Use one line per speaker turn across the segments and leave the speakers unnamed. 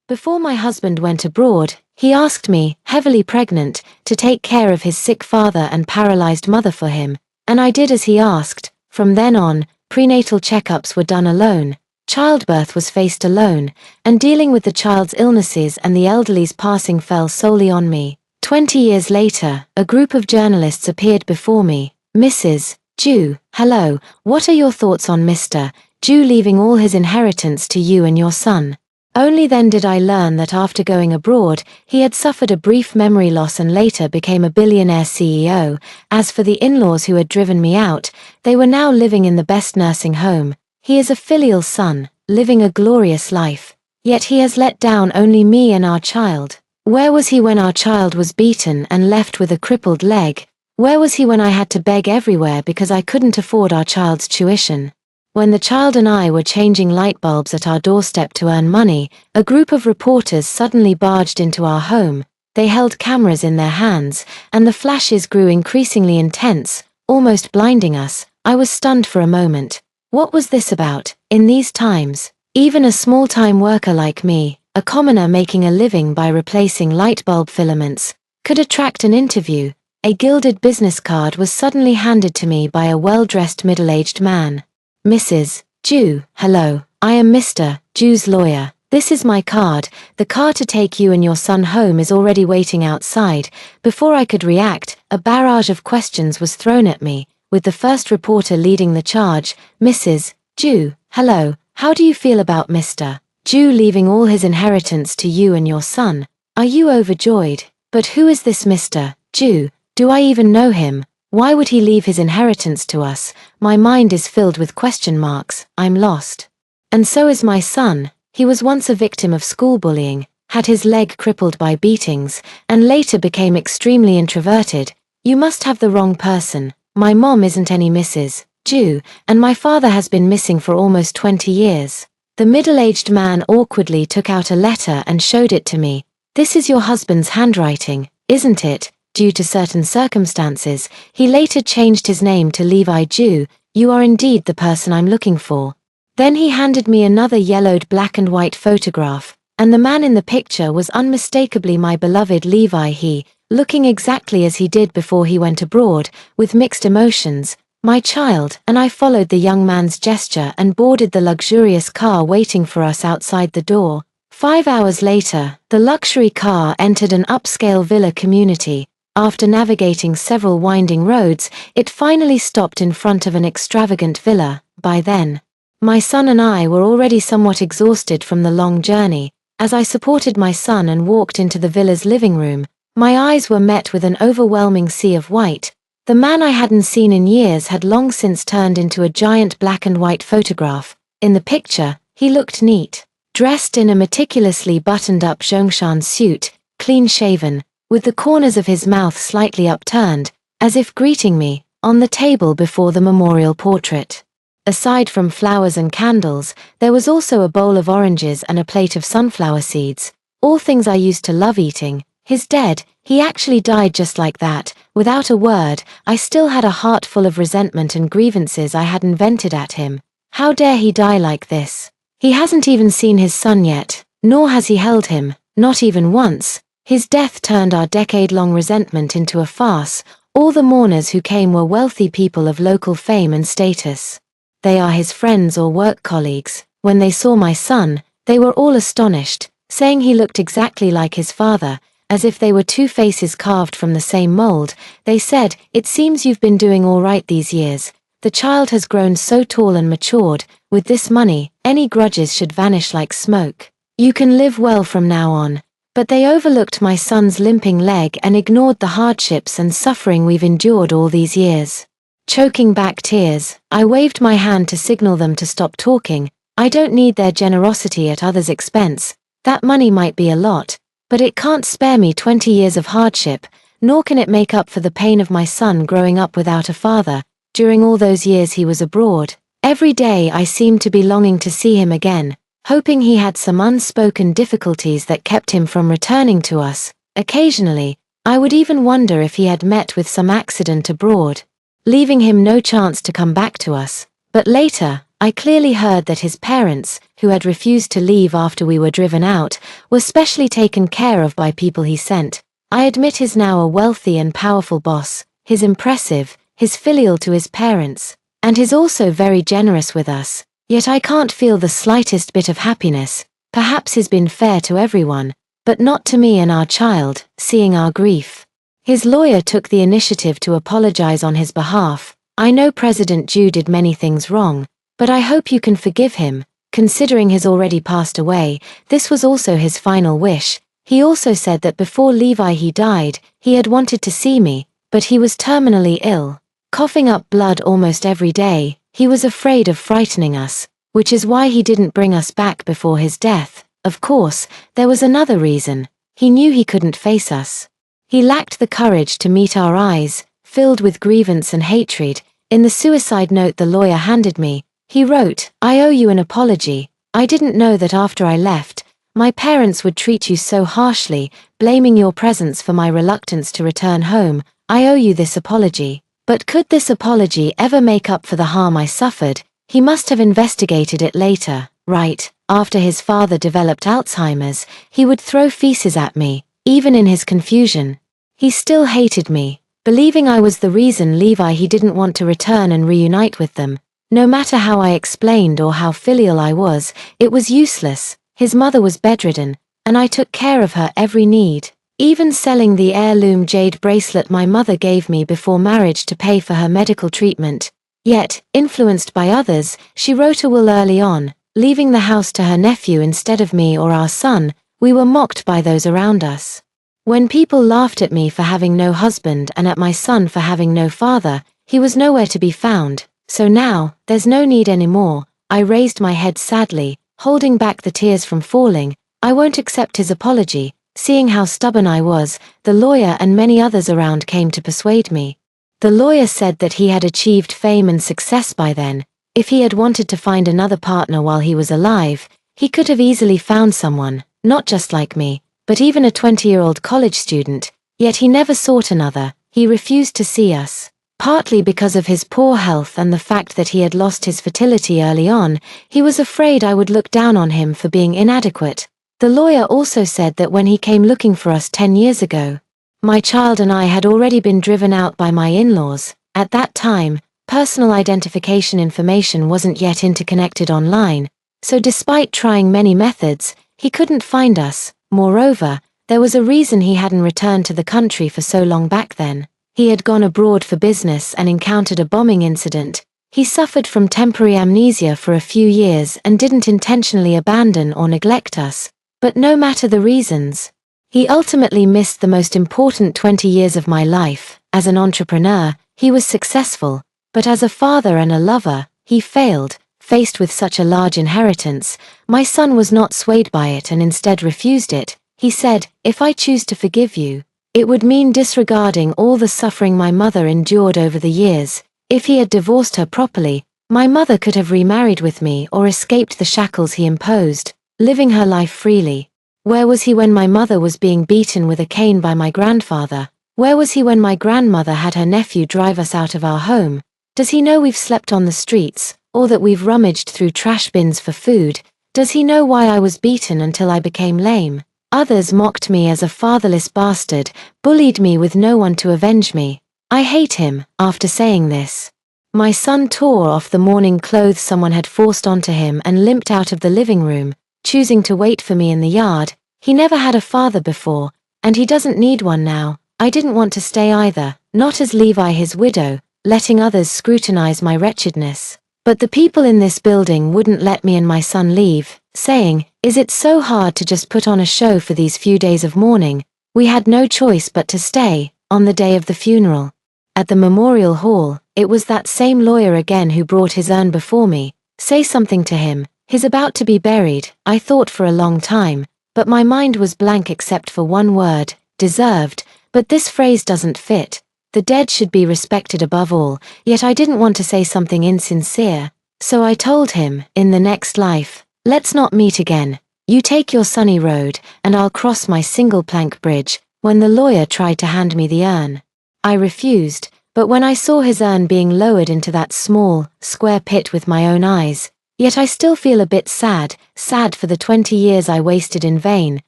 Before my husband went abroad, he asked me, heavily pregnant, to take care of his sick father and paralyzed mother for him, and I did as he asked. From then on, prenatal checkups were done alone, childbirth was faced alone, and dealing with the child's illnesses and the elderly's passing fell solely on me. 20 years later, a group of journalists appeared before me. Mrs. Jew, hello, what are your thoughts on Mr. Jew leaving all his inheritance to you and your son? Only then did I learn that after going abroad, he had suffered a brief memory loss and later became a billionaire CEO. As for the in-laws who had driven me out, they were now living in the best nursing home. He is a filial son, living a glorious life. Yet he has let down only me and our child. Where was he when our child was beaten and left with a crippled leg? Where was he when I had to beg everywhere because I couldn't afford our child's tuition? When the child and I were changing light bulbs at our doorstep to earn money, a group of reporters suddenly barged into our home. They held cameras in their hands, and the flashes grew increasingly intense, almost blinding us. I was stunned for a moment. What was this about? In these times, even a small-time worker like me, a commoner making a living by replacing light bulb filaments, could attract an interview. A gilded business card was suddenly handed to me by a well-dressed middle-aged man. Mrs. Jew, hello, I am Mr. Jew's lawyer. This is my card. The car to take you and your son home is already waiting outside. Before I could react, a barrage of questions was thrown at me, with the first reporter leading the charge. Mrs. Jew, hello, how do you feel about Mr. Jew leaving all his inheritance to you and your son? Are you overjoyed? But who is this Mr. Jew? Do I even know him? Why would he leave his inheritance to us? My mind is filled with question marks. I'm lost. And so is my son. He was once a victim of school bullying, had his leg crippled by beatings, and later became extremely introverted. You must have the wrong person. My mom isn't any Mrs. Jew, and my father has been missing for almost 20 years. The middle-aged man awkwardly took out a letter and showed it to me. This is your husband's handwriting, isn't it? Due to certain circumstances, he later changed his name to Levi Jew. You are indeed the person I'm looking for. Then he handed me another yellowed black and white photograph, and the man in the picture was unmistakably my beloved Levi. He, looking exactly as he did before he went abroad, with mixed emotions. My child and I followed the young man's gesture and boarded the luxurious car waiting for us outside the door. 5 hours later, the luxury car entered an upscale villa community. After navigating several winding roads, it finally stopped in front of an extravagant villa. By then, my son and I were already somewhat exhausted from the long journey. As I supported my son and walked into the villa's living room, my eyes were met with an overwhelming sea of white. The man I hadn't seen in years had long since turned into a giant black and white photograph. In the picture, he looked neat, dressed in a meticulously buttoned-up Zhongshan suit, clean-shaven, with the corners of his mouth slightly upturned, as if greeting me, on the table before the memorial portrait. Aside from flowers and candles, there was also a bowl of oranges and a plate of sunflower seeds, all things I used to love eating. He's dead. He actually died just like that, without a word. I still had a heart full of resentment and grievances I hadn't vented at him. How dare he die like this? He hasn't even seen his son yet, nor has he held him, not even once. His death turned our decade-long resentment into a farce. All the mourners who came were wealthy people of local fame and status. They are his friends or work colleagues. When they saw my son, they were all astonished, saying he looked exactly like his father, as if they were two faces carved from the same mold. They said, "It seems you've been doing all right these years. The child has grown so tall and matured. With this money, any grudges should vanish like smoke. You can live well from now on." But they overlooked my son's limping leg and ignored the hardships and suffering we've endured all these years. Choking back tears, I waved my hand to signal them to stop talking. I don't need their generosity at others' expense. That money might be a lot, but it can't spare me 20 years of hardship, nor can it make up for the pain of my son growing up without a father. During all those years he was abroad, every day I seemed to be longing to see him again, hoping he had some unspoken difficulties that kept him from returning to us. Occasionally, I would even wonder if he had met with some accident abroad, leaving him no chance to come back to us. But later, I clearly heard that his parents, who had refused to leave after we were driven out, were specially taken care of by people he sent. I admit he's now a wealthy and powerful boss, he's impressive, he's filial to his parents, and he's also very generous with us, yet I can't feel the slightest bit of happiness. Perhaps he's been fair to everyone, but not to me and our child, seeing our grief. His lawyer took the initiative to apologize on his behalf. I know President Jew did many things wrong, but I hope you can forgive him, considering he's already passed away. This was also his final wish. He also said that before Levi he died, he had wanted to see me, but he was terminally ill, coughing up blood almost every day. He was afraid of frightening us, which is why he didn't bring us back before his death. Of course, there was another reason. He knew he couldn't face us. He lacked the courage to meet our eyes, filled with grievance and hatred. In the suicide note the lawyer handed me, he wrote, "I owe you an apology. I didn't know that after I left, my parents would treat you so harshly, blaming your presence for my reluctance to return home. I owe you this apology." But could this apology ever make up for the harm I suffered? He must have investigated it later, right? After his father developed Alzheimer's, he would throw feces at me, even in his confusion. He still hated me, believing I was the reason he didn't want to return and reunite with them. No matter how I explained or how filial I was, it was useless. His mother was bedridden, and I took care of her every need, even selling the heirloom jade bracelet my mother gave me before marriage to pay for her medical treatment. Yet, influenced by others, she wrote a will early on, leaving the house to her nephew instead of me or our son. We were mocked by those around us. When people laughed at me for having no husband and at my son for having no father, he was nowhere to be found. So now, there's no need anymore. I raised my head sadly, holding back the tears from falling. I won't accept his apology. Seeing how stubborn I was, the lawyer and many others around came to persuade me. The lawyer said that he had achieved fame and success by then. If he had wanted to find another partner while he was alive, he could have easily found someone, not just like me, but even a 20-year-old college student. Yet he never sought another. He refused to see us. Partly because of his poor health and the fact that he had lost his fertility early on, he was afraid I would look down on him for being inadequate. The lawyer also said that when he came looking for us 10 years ago, my child and I had already been driven out by my in-laws. At that time, personal identification information wasn't yet interconnected online, so despite trying many methods, he couldn't find us. Moreover, there was a reason he hadn't returned to the country for so long back then. He had gone abroad for business and encountered a bombing incident. He suffered from temporary amnesia for a few years and didn't intentionally abandon or neglect us. But no matter the reasons, he ultimately missed the most important 20 years of my life. As an entrepreneur, he was successful, but as a father and a lover, he failed. Faced with such a large inheritance, my son was not swayed by it and instead refused it. He said, "If I choose to forgive you, it would mean disregarding all the suffering my mother endured over the years. If he had divorced her properly, my mother could have remarried with me or escaped the shackles he imposed, living her life freely. Where was he when my mother was being beaten with a cane by my grandfather? Where was he when my grandmother had her nephew drive us out of our home? Does he know we've slept on the streets, or that we've rummaged through trash bins for food? Does he know why I was beaten until I became lame? Others mocked me as a fatherless bastard, bullied me with no one to avenge me. I hate him." After saying this, my son tore off the mourning clothes someone had forced onto him and limped out of the living room, choosing to wait for me in the yard. He never had a father before, and he doesn't need one now. I didn't want to stay either, not as Levi his widow, letting others scrutinize my wretchedness. But the people in this building wouldn't let me and my son leave, saying, "Is it so hard to just put on a show for these few days of mourning?" We had no choice but to stay. On the day of the funeral, at the memorial hall, it was that same lawyer again who brought his urn before me. "Say something to him, he's about to be buried." I thought for a long time, but my mind was blank except for one word: deserved. But this phrase doesn't fit. The dead should be respected above all, yet I didn't want to say something insincere. So I told him, "In the next life, let's not meet again. You take your sunny road, and I'll cross my single plank bridge." When the lawyer tried to hand me the urn, I refused, but when I saw his urn being lowered into that small, square pit with my own eyes, Yet I still feel a bit sad, sad for the 20 years I wasted in vain,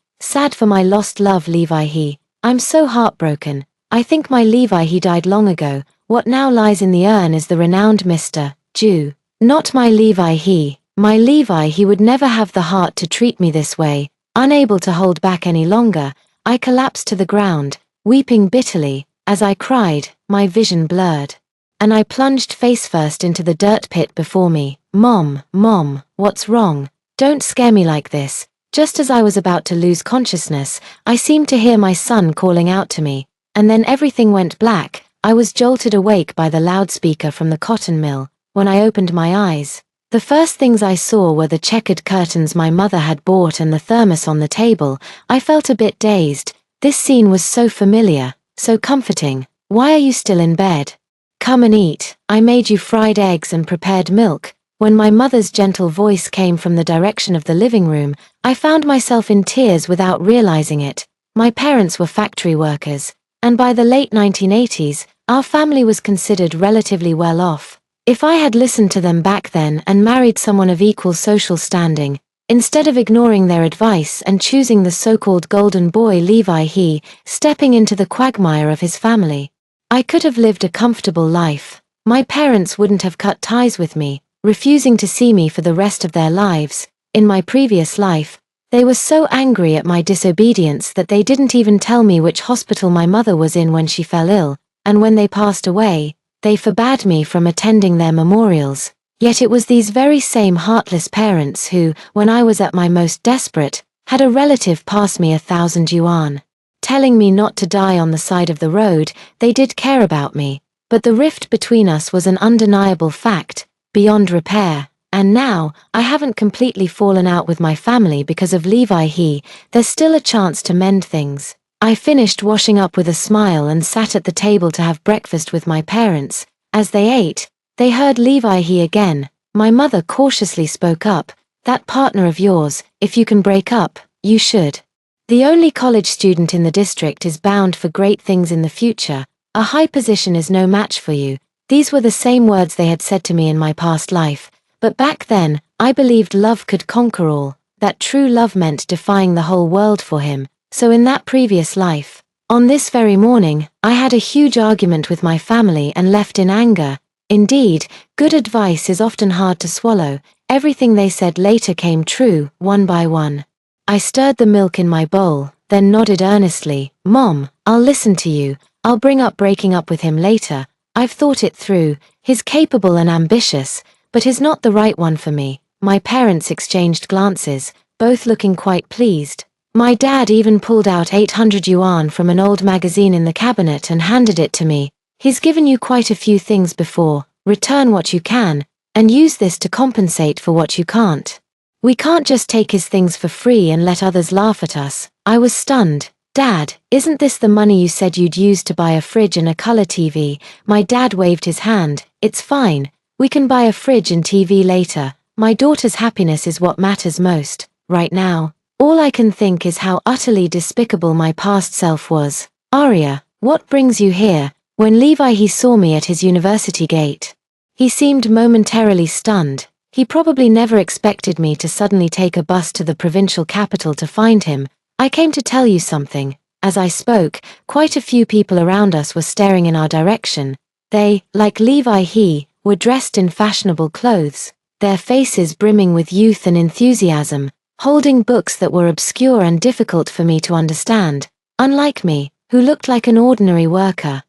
sad for my lost love Levi he. I'm so heartbroken. I think my Levi he died long ago. What now lies in the urn is the renowned Mr. Jew. Not my Levi he. My Levi he would never have the heart to treat me this way. Unable to hold back any longer, I collapsed to the ground, weeping bitterly. As I cried, my vision blurred, and I plunged face first into the dirt pit before me. Mom, what's wrong? Don't scare me like this. Just as I was about to lose consciousness, I seemed to hear my son calling out to me, and then everything went black. I was jolted awake by the loudspeaker from the cotton mill. When I opened my eyes, the first things I saw were the checkered curtains my mother had bought and the thermos on the table. I felt a bit dazed. This scene was so familiar, so comforting. Why are you still in bed? Come and eat. I made you fried eggs and prepared milk. When my mother's gentle voice came from the direction of the living room, I found myself in tears without realizing it. My parents were factory workers, and by the late 1980s, our family was considered relatively well off. If I had listened to them back then and married someone of equal social standing, instead of ignoring their advice and choosing the so-called golden boy Levi he, stepping into the quagmire of his family, I could have lived a comfortable life. My parents wouldn't have cut ties with me, refusing to see me for the rest of their lives. In my previous life, they were so angry at my disobedience that they didn't even tell me which hospital my mother was in when she fell ill, and when they passed away, they forbade me from attending their memorials. Yet it was these very same heartless parents who, when I was at my most desperate, had a relative pass me 1,000 yuan, telling me not to die on the side of the road. They did care about me, but the rift between us was an undeniable fact, beyond repair. And now, I haven't completely fallen out with my family because of Levi he. There's still a chance to mend things. I finished washing up with a smile and sat at the table to have breakfast with my parents. As they ate, they heard Levi he again. My mother cautiously spoke up. That partner of yours, if you can break up, you should. The only college student in the district is bound for great things in the future. A high position is no match for you. These were the same words they had said to me in my past life. But back then, I believed love could conquer all, that true love meant defying the whole world for him. So in that previous life, on this very morning, I had a huge argument with my family and left in anger. Indeed, good advice is often hard to swallow. Everything they said later came true, one by one. I stirred the milk in my bowl, then nodded earnestly. Mom, I'll listen to you. I'll bring up breaking up with him later. I've thought it through. He's capable and ambitious, but he's not the right one for me. My parents exchanged glances, both looking quite pleased. My dad even pulled out 800 yuan from an old magazine in the cabinet and handed it to me. He's given you quite a few things before. Return what you can, and use this to compensate for what you can't. We can't just take his things for free and let others laugh at us. I was stunned. Dad, isn't this the money you said you'd use to buy a fridge and a color TV? My dad waved his hand. It's fine. We can buy a fridge and TV later. My daughter's happiness is what matters most. Right now, all I can think is how utterly despicable my past self was. Arya, what brings you here? When Levi he saw me at his university gate, he seemed momentarily stunned. He probably never expected me to suddenly take a bus to the provincial capital to find him. I came to tell you something. As I spoke, quite a few people around us were staring in our direction. They, like Levi he, were dressed in fashionable clothes, their faces brimming with youth and enthusiasm, holding books that were obscure and difficult for me to understand. Unlike me, who looked like an ordinary worker,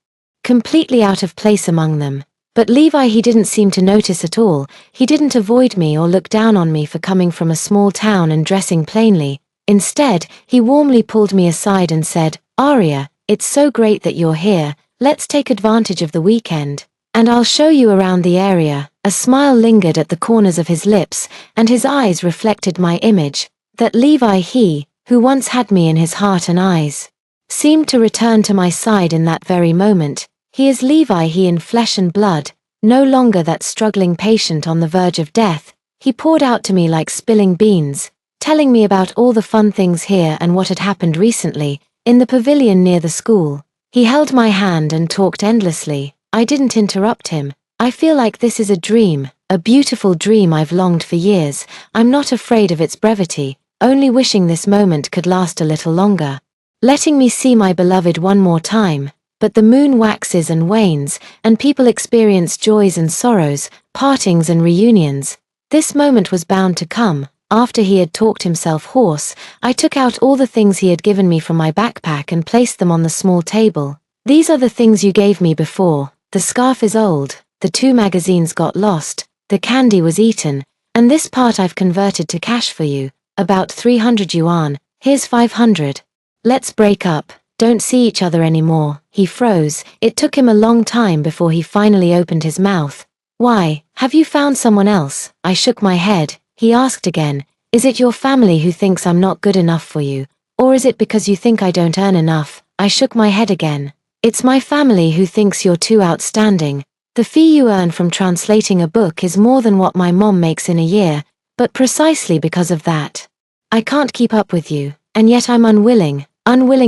completely out of place among them. But Levi he didn't seem to notice at all. He didn't avoid me or look down on me for coming from a small town and dressing plainly. Instead, he warmly pulled me aside and said, Arya, it's so great that you're here. Let's take advantage of the weekend, and I'll show you around the area. A smile lingered at the corners of his lips, and his eyes reflected my image. That Levi he, who once had me in his heart and eyes, seemed to return to my side in that very moment. He is Levi he in flesh and blood, no longer that struggling patient on the verge of death. He poured out to me like spilling beans, telling me about all the fun things here and what had happened recently, in the pavilion near the school. He held my hand and talked endlessly. I didn't interrupt him. I feel like this is a dream. a beautiful dream I've longed for years. I'm not afraid of its brevity, only wishing this moment could last a little longer. Letting me see my beloved one more time. But the moon waxes and wanes, and people experience joys and sorrows, partings and reunions. This moment was bound to come. After he had talked himself hoarse, I took out all the things he had given me from my backpack and placed them on the small table. These are the things you gave me before. The scarf is old, the 2 magazines got lost, the candy was eaten, and this part I've converted to cash for you, about 300 yuan, here's 500. Let's break up, don't see each other anymore. He froze. It took him a long time before he finally opened his mouth. Why, have you found someone else? I shook my head. He asked again, is it your family who thinks I'm not good enough for you? Or is it because you think I don't earn enough? I shook my head again. It's my family who thinks you're too outstanding. The fee you earn from translating a book is more than what my mom makes in a year, but precisely because of that, I can't keep up with you, and yet I'm unwilling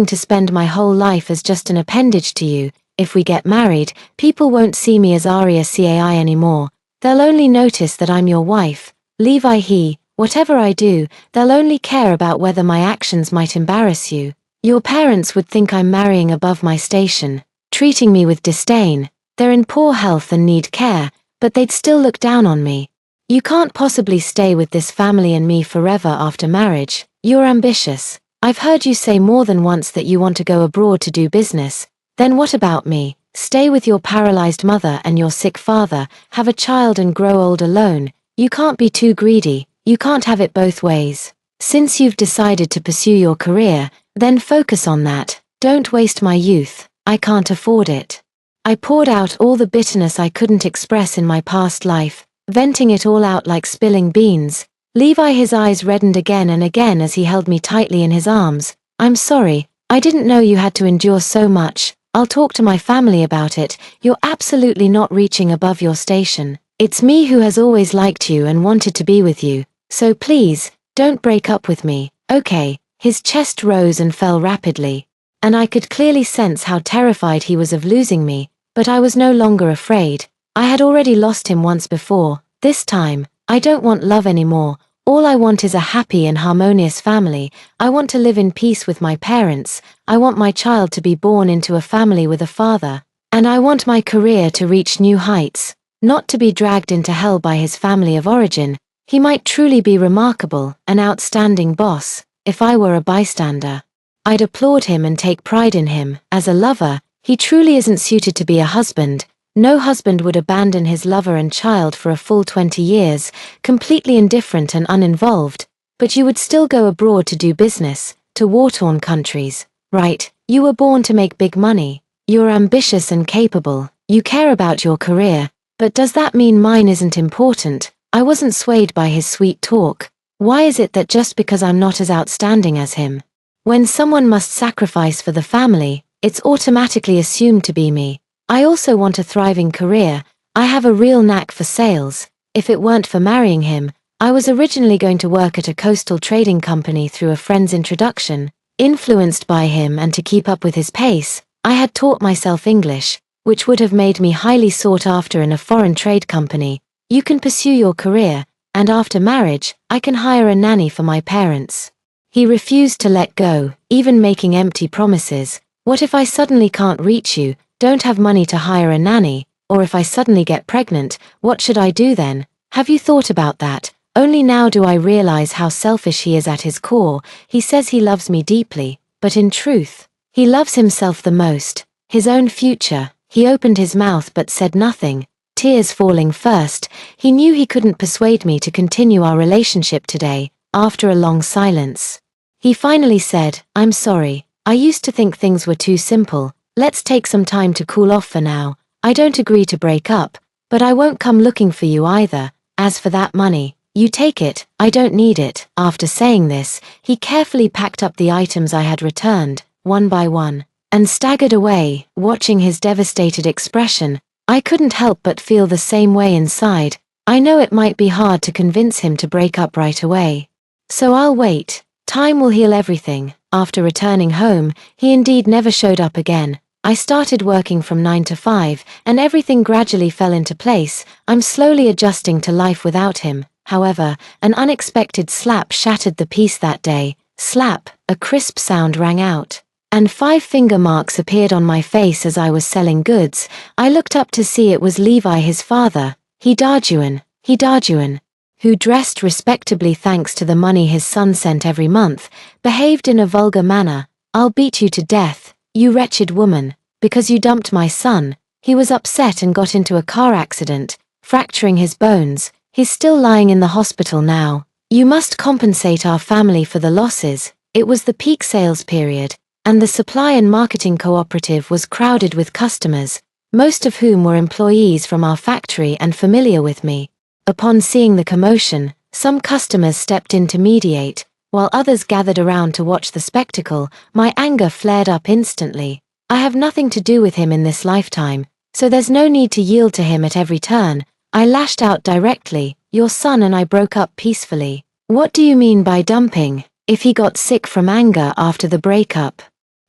to spend my whole life as just an appendage to you. If we get married, people won't see me as Arya Cai anymore. They'll only notice that I'm your wife. Levi, whatever I do, they'll only care about whether my actions might embarrass you. Your parents would think I'm marrying above my station, treating me with disdain. They're in poor health and need care, but they'd still look down on me. You can't possibly stay with this family and me forever after marriage. You're ambitious. I've heard you say more than once that you want to go abroad to do business. Then what about me? Stay with your paralyzed mother and your sick father, have a child and grow old alone. You can't be too greedy, you can't have it both ways. Since you've decided to pursue your career, then focus on that. Don't waste my youth, I can't afford it. I poured out all the bitterness I couldn't express in my past life, venting it all out like spilling beans. Levi, his eyes reddened again and again as he held me tightly in his arms. I'm sorry, I didn't know you had to endure so much. I'll talk to my family about it. You're absolutely not reaching above your station. It's me who has always liked you and wanted to be with you. So please, don't break up with me, okay? His chest rose and fell rapidly, and I could clearly sense how terrified he was of losing me, but I was no longer afraid. I had already lost him once before. This time, I don't want love anymore. All I want is a happy and harmonious family. I want to live in peace with my parents. I want my child to be born into a family with a father. And I want my career to reach new heights, not to be dragged into hell by his family of origin. He might truly be remarkable, an outstanding boss. If I were a bystander, I'd applaud him and take pride in him. As a lover, he truly isn't suited to be a husband. No husband would abandon his lover and child for a full 20 years, completely indifferent and uninvolved. But you would still go abroad to do business, to war-torn countries. Right, you were born to make big money. You're ambitious and capable. You care about your career. But does that mean mine isn't important? I wasn't swayed by his sweet talk. Why is it that just because I'm not as outstanding as him, when someone must sacrifice for the family, it's automatically assumed to be me? I also want a thriving career. I have a real knack for sales. If it weren't for marrying him, I was originally going to work at a coastal trading company through a friend's introduction. Influenced by him and to keep up with his pace, I had taught myself English, which would have made me highly sought after in a foreign trade company. You can pursue your career, and after marriage, I can hire a nanny for my parents. He refused to let go, even making empty promises. What if I suddenly can't reach you, don't have money to hire a nanny, or if I suddenly get pregnant, what should I do then? Have you thought about that? Only now do I realize how selfish he is at his core. He says he loves me deeply, but in truth, he loves himself the most, his own future. He opened his mouth but said nothing, tears falling first. He knew he couldn't persuade me to continue our relationship today. After a long silence, he finally said, I'm sorry, I used to think things were too simple. Let's take some time to cool off for now. I don't agree to break up, but I won't come looking for you either. As for that money, you take it, I don't need it. After saying this, he carefully packed up the items I had returned, one by one, and staggered away. Watching his devastated expression, I couldn't help but feel the same way inside. I know it might be hard to convince him to break up right away. So I'll wait. Time will heal everything. After returning home, he indeed never showed up again. I started working from 9 to 5, and everything gradually fell into place. I'm slowly adjusting to life without him. However, an unexpected slap shattered the peace that day. Slap, a crisp sound rang out, and 5 finger marks appeared on my face as I was selling goods. I looked up to see it was Levi, his father, Hidajuan, who dressed respectably thanks to the money his son sent every month, behaved in a vulgar manner. "I'll beat you to death, you wretched woman, because you dumped my son." He was upset and got into a car accident, fracturing his bones. He's still lying in the hospital now. "You must compensate our family for the losses." It was the peak sales period, and the supply and marketing cooperative was crowded with customers, most of whom were employees from our factory and familiar with me. Upon seeing the commotion, some customers stepped in to mediate, while others gathered around to watch the spectacle. My anger flared up instantly. I have nothing to do with him in this lifetime, so there's no need to yield to him at every turn. I lashed out directly. "Your son and I broke up peacefully." "What do you mean by dumping?" "If he got sick from anger after the breakup,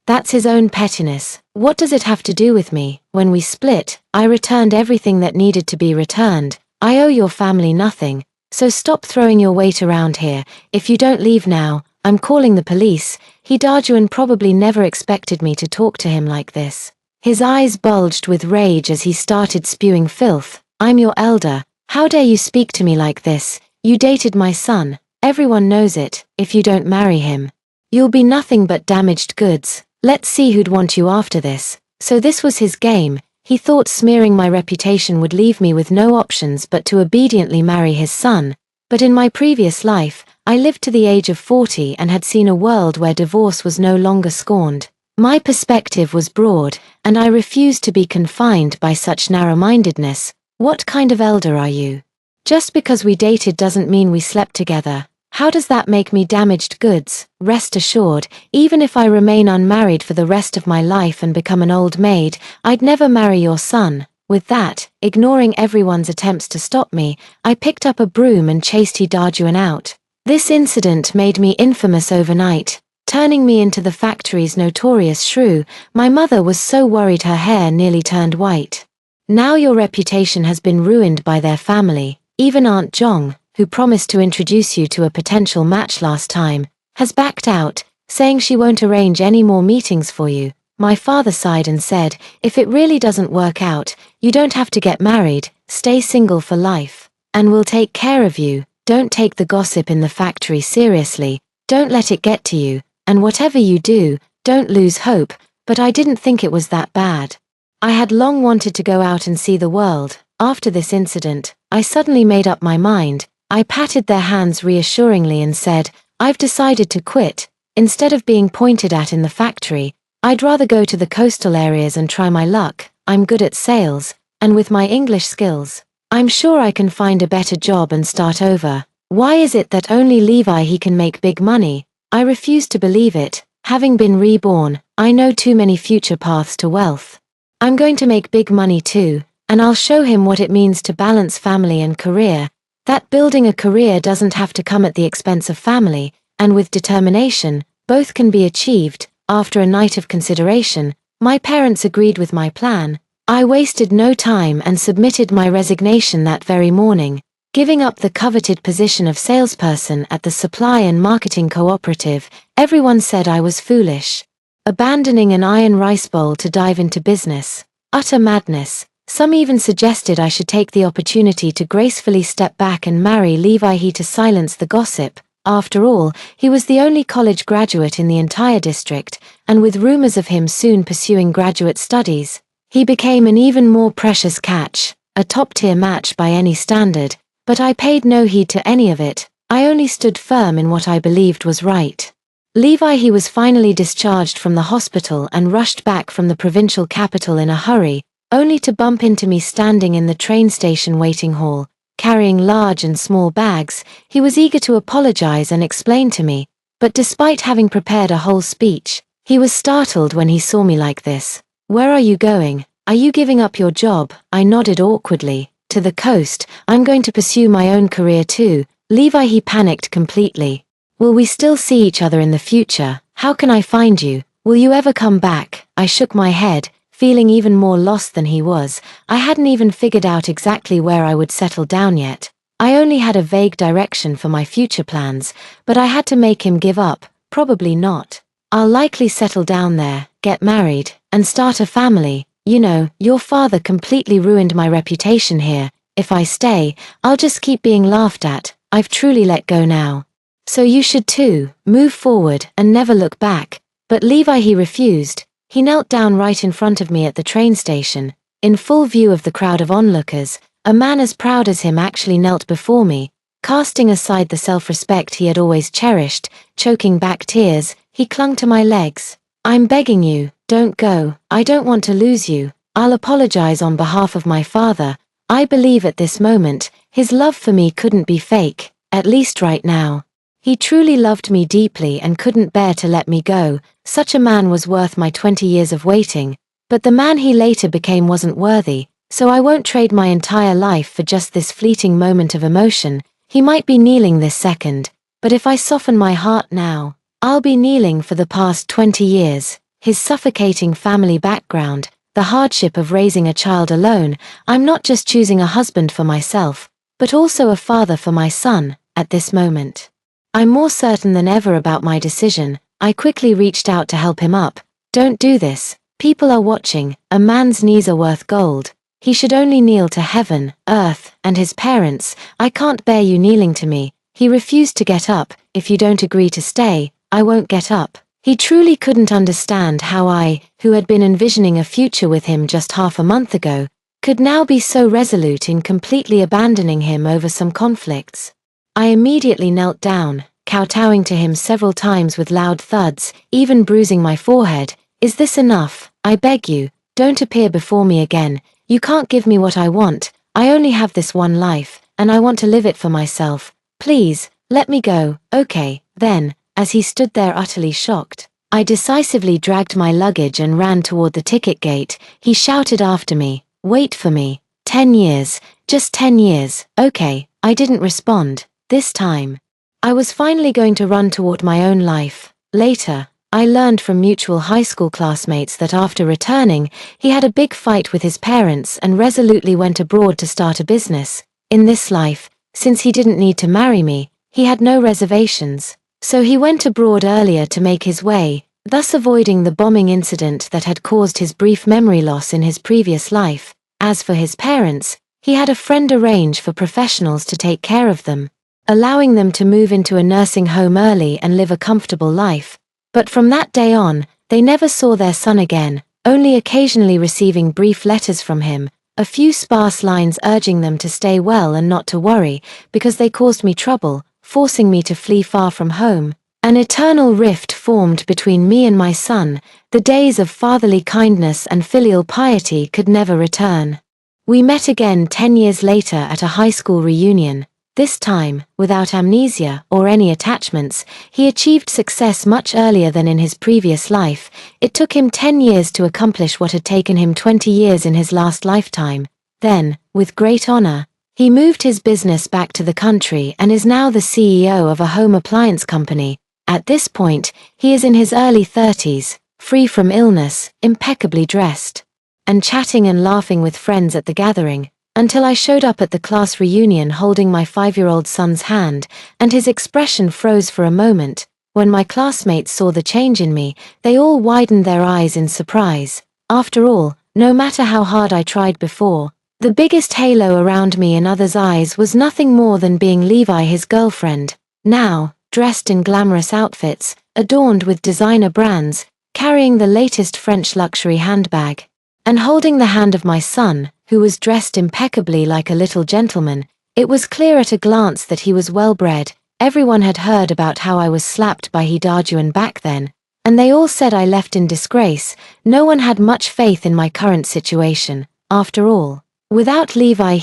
that's his own pettiness. What does it have to do with me?" "When we split, I returned everything that needed to be returned. I owe your family nothing, so stop throwing your weight around here. If you don't leave now, I'm calling the police." Hidajuan probably never expected me to talk to him like this. His eyes bulged with rage as he started spewing filth. "I'm your elder. How dare you speak to me like this? You dated my son. Everyone knows it. If you don't marry him, you'll be nothing but damaged goods. Let's see who'd want you after this." So this was his game. He thought smearing my reputation would leave me with no options but to obediently marry his son. But in my previous life, I lived to the age of 40 and had seen a world where divorce was no longer scorned. My perspective was broad, and I refused to be confined by such narrow-mindedness. "What kind of elder are you? Just because we dated doesn't mean we slept together. How does that make me damaged goods?" "Rest assured, even if I remain unmarried for the rest of my life and become an old maid, I'd never marry your son." With that, ignoring everyone's attempts to stop me, I picked up a broom and chased Hidajuan out. This incident made me infamous overnight, turning me into the factory's notorious shrew. My mother was so worried her hair nearly turned white. "Now your reputation has been ruined by their family. Even Aunt Zhong, who promised to introduce you to a potential match last time, has backed out, saying she won't arrange any more meetings for you." My father sighed and said, "If it really doesn't work out, you don't have to get married, stay single for life, and we'll take care of you. Don't take the gossip in the factory seriously, don't let it get to you, and whatever you do, don't lose hope." But I didn't think it was that bad. I had long wanted to go out and see the world. After this incident, I suddenly made up my mind. I patted their hands reassuringly and said, "I've decided to quit. Instead of being pointed at in the factory, I'd rather go to the coastal areas and try my luck. I'm good at sales, and with my English skills, I'm sure I can find a better job and start over." Why is it that only Levi he can make big money? I refused to believe it. Having been reborn, I know too many future paths to wealth. I'm going to make big money too, and I'll show him what it means to balance family and career. That building a career doesn't have to come at the expense of family, and with determination, both can be achieved. After a night of consideration, my parents agreed with my plan. I wasted no time and submitted my resignation that very morning, giving up the coveted position of salesperson at the supply and marketing cooperative. Everyone said I was foolish, abandoning an iron rice bowl to dive into business. Utter madness. Some even suggested I should take the opportunity to gracefully step back and marry Levi to silence the gossip. After all, he was the only college graduate in the entire district, and with rumors of him soon pursuing graduate studies, he became an even more precious catch, a top-tier match by any standard. But I paid no heed to any of it. I only stood firm in what I believed was right. Levi was finally discharged from the hospital and rushed back from the provincial capital in a hurry, only to bump into me standing in the train station waiting hall, carrying large and small bags. He was eager to apologize and explain to me, but despite having prepared a whole speech, he was startled when he saw me like this. "Where are you going? Are you giving up your job?" I nodded awkwardly. "To the coast. I'm going to pursue my own career too." Levi panicked completely. "Will we still see each other in the future? How can I find you? Will you ever come back?" I shook my head. feeling even more lost than he was. I hadn't even figured out exactly where I would settle down yet. I only had a vague direction for my future plans, but I had to make him give up. Probably not. I'll likely settle down there, get married, and start a family. You know, your father completely ruined my reputation here. If I stay, I'll just keep being laughed at. I've truly let go now. So you should too, move forward and never look back. But Levi, he refused. He knelt down right in front of me at the train station, in full view of the crowd of onlookers. A man as proud as him actually knelt before me, casting aside the self-respect he had always cherished, choking back tears. He clung to my legs. I'm begging you, don't go. I don't want to lose you. I'll apologize on behalf of my father. I believe at this moment, his love for me couldn't be fake, at least right now. He truly loved me deeply and couldn't bear to let me go. Such a man was worth my 20 years of waiting. But the man he later became wasn't worthy, so I won't trade my entire life for just this fleeting moment of emotion. He might be kneeling this second, but if I soften my heart now, I'll be kneeling for the past 20 years. His suffocating family background, the hardship of raising a child alone. I'm not just choosing a husband for myself, but also a father for my son, at this moment. I'm more certain than ever about my decision. I quickly reached out to help him up. Don't do this. People are watching. A man's knees are worth gold. He should only kneel to heaven, earth, and his parents. I can't bear you kneeling to me. He refused to get up. If you don't agree to stay, I won't get up. He truly couldn't understand how I, who had been envisioning a future with him just half a month ago, could now be so resolute in completely abandoning him over some conflicts. I immediately knelt down, kowtowing to him several times with loud thuds, even bruising my forehead. Is this enough? I beg you, don't appear before me again. You can't give me what I want. I only have this one life, and I want to live it for myself. Please, let me go. Okay, then. As he stood there utterly shocked, I decisively dragged my luggage and ran toward the ticket gate. He shouted after me, wait for me. 10 years, just 10 years. Okay, I didn't respond. This time, I was finally going to run toward my own life. Later, I learned from mutual high school classmates that after returning, he had a big fight with his parents and resolutely went abroad to start a business. In this life, since he didn't need to marry me, he had no reservations. So he went abroad earlier to make his way, thus avoiding the bombing incident that had caused his brief memory loss in his previous life. As for his parents, he had a friend arrange for professionals to take care of them, allowing them to move into a nursing home early and live a comfortable life. But from that day on, they never saw their son again, only occasionally receiving brief letters from him, a few sparse lines urging them to stay well and not to worry, because they caused me trouble, forcing me to flee far from home. An eternal rift formed between me and my son. The days of fatherly kindness and filial piety could never return. We met again 10 years later at a high school reunion. This time, without amnesia or any attachments, he achieved success much earlier than in his previous life. It took him 10 years to accomplish what had taken him 20 years in his last lifetime. Then, with great honor, he moved his business back to the country and is now the CEO of a home appliance company. At this point, he is in his early 30s, free from illness, impeccably dressed, and chatting and laughing with friends at the gathering, until I showed up at the class reunion holding my 5-year-old son's hand, and his expression froze for a moment. When my classmates saw the change in me, they all widened their eyes in surprise. After all, no matter how hard I tried before, the biggest halo around me in others' eyes was nothing more than being Levi, his girlfriend. Now, dressed in glamorous outfits, adorned with designer brands, carrying the latest French luxury handbag, and holding the hand of my son, who was dressed impeccably like a little gentleman, it was clear at a glance that he was well-bred. Everyone had heard about how I was slapped by Hidajuan back then, and they all said I left in disgrace. No one had much faith in my current situation. After all, without Levi,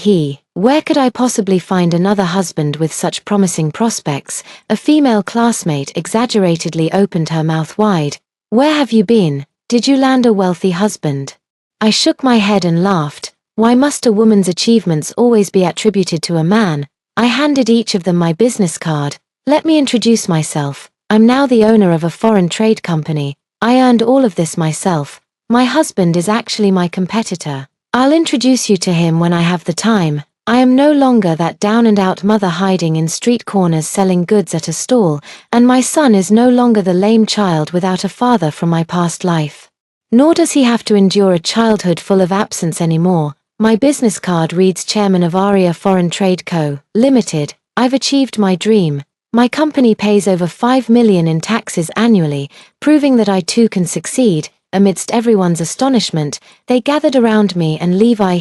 where could I possibly find another husband with such promising prospects? A female classmate exaggeratedly opened her mouth wide. Where have you been? Did you land a wealthy husband? I shook my head and laughed. Why must a woman's achievements always be attributed to a man? I handed each of them my business card. Let me introduce myself. I'm now the owner of a foreign trade company. I earned all of this myself. My husband is actually my competitor. I'll introduce you to him when I have the time. I am no longer that down-and-out mother hiding in street corners selling goods at a stall, and my son is no longer the lame child without a father from my past life. Nor does he have to endure a childhood full of absence anymore. My business card reads Chairman of Aria Foreign Trade Co., Limited. I've achieved my dream. My company pays over $5 million in taxes annually, proving that I too can succeed. Amidst everyone's astonishment, they gathered around me and Levi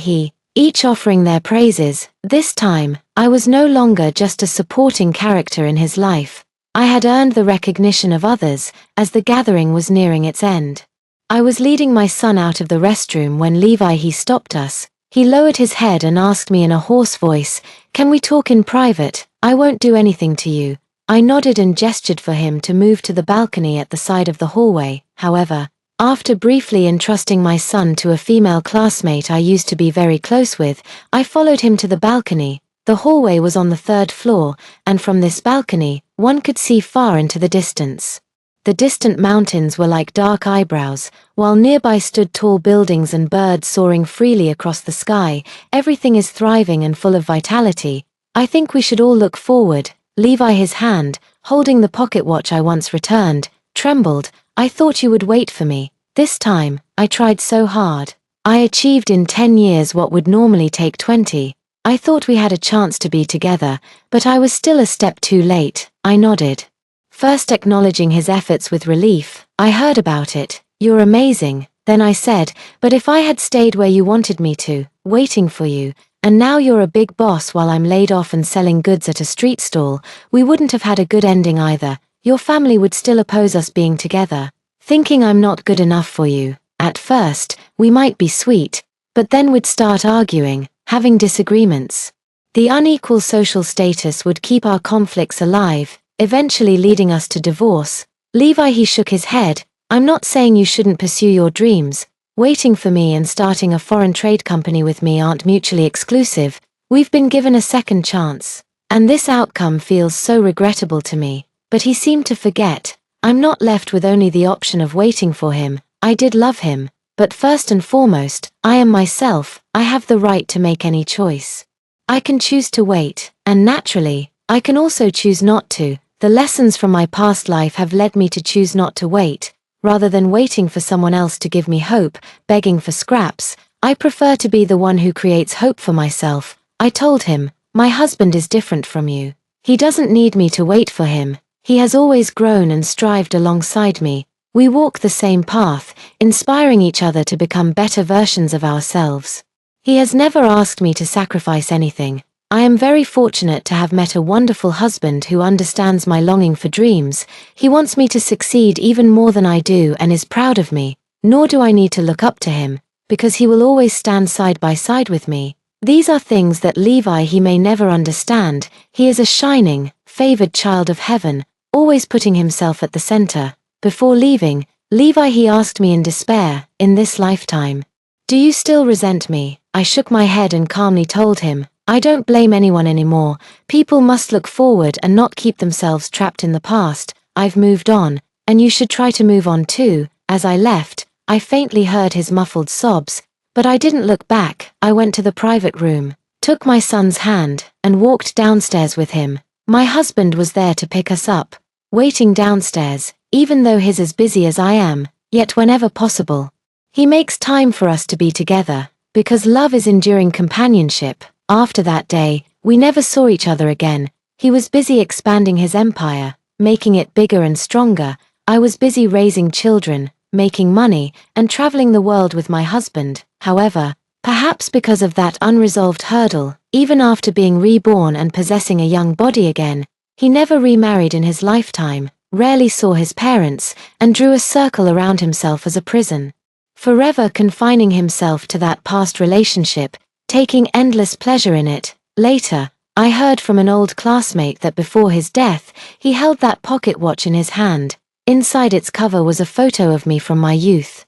each offering their praises. This time, I was no longer just a supporting character in his life. I had earned the recognition of others, as the gathering was nearing its end. I was leading my son out of the restroom when Levi stopped us. He lowered his head and asked me in a hoarse voice, "Can we talk in private? I won't do anything to you." I nodded and gestured for him to move to the balcony at the side of the hallway. However, after briefly entrusting my son to a female classmate I used to be very close with, I followed him to the balcony. The hallway was on the 3rd floor, and from this balcony, one could see far into the distance. The distant mountains were like dark eyebrows, while nearby stood tall buildings and birds soaring freely across the sky. Everything is thriving and full of vitality. I think we should all look forward. Levi, his hand, holding the pocket watch I once returned, trembled. "I thought you would wait for me. This time, I tried so hard. I achieved in 10 years what would normally take 20. I thought we had a chance to be together, but I was still a step too late." I nodded. First acknowledging his efforts with relief. "I heard about it. You're amazing." Then I said, "But if I had stayed where you wanted me to, waiting for you, and now you're a big boss while I'm laid off and selling goods at a street stall, we wouldn't have had a good ending either. Your family would still oppose us being together, thinking I'm not good enough for you. At first, we might be sweet, but then we'd start arguing, having disagreements. The unequal social status would keep our conflicts alive, eventually leading us to divorce." Levi shook his head. "I'm not saying you shouldn't pursue your dreams. Waiting for me and starting a foreign trade company with me aren't mutually exclusive. We've been given a second chance. And this outcome feels so regrettable to me." But he seemed to forget. I'm not left with only the option of waiting for him. I did love him, but first and foremost, I am myself. I have the right to make any choice. I can choose to wait, and naturally, I can also choose not to. The lessons from my past life have led me to choose not to wait. Rather than waiting for someone else to give me hope, begging for scraps, I prefer to be the one who creates hope for myself. I told him, "My husband is different from you. He doesn't need me to wait for him. He has always grown and strived alongside me. We walk the same path, inspiring each other to become better versions of ourselves. He has never asked me to sacrifice anything. I am very fortunate to have met a wonderful husband who understands my longing for dreams. He wants me to succeed even more than I do and is proud of me. Nor do I need to look up to him, because he will always stand side by side with me." These are things that Levi may never understand. He is a shining, favored child of heaven, always putting himself at the center. Before leaving, Levi asked me in despair, "In this lifetime, do you still resent me?" I shook my head and calmly told him, "I don't blame anyone anymore. People must look forward and not keep themselves trapped in the past. I've moved on, and you should try to move on too." As I left, I faintly heard his muffled sobs, but I didn't look back. I went to the private room, took my son's hand, and walked downstairs with him. My husband was there to pick us up, waiting downstairs, even though he's as busy as I am, yet whenever possible, he makes time for us to be together, because love is enduring companionship. After that day, we never saw each other again. He was busy expanding his empire, making it bigger and stronger. I was busy raising children, making money, and traveling the world with my husband. However, perhaps because of that unresolved hurdle, even after being reborn and possessing a young body again, he never remarried in his lifetime, rarely saw his parents, and drew a circle around himself as a prison, forever confining himself to that past relationship, taking endless pleasure in it. Later, I heard from an old classmate that before his death, he held that pocket watch in his hand. Inside its cover was a photo of me from my youth.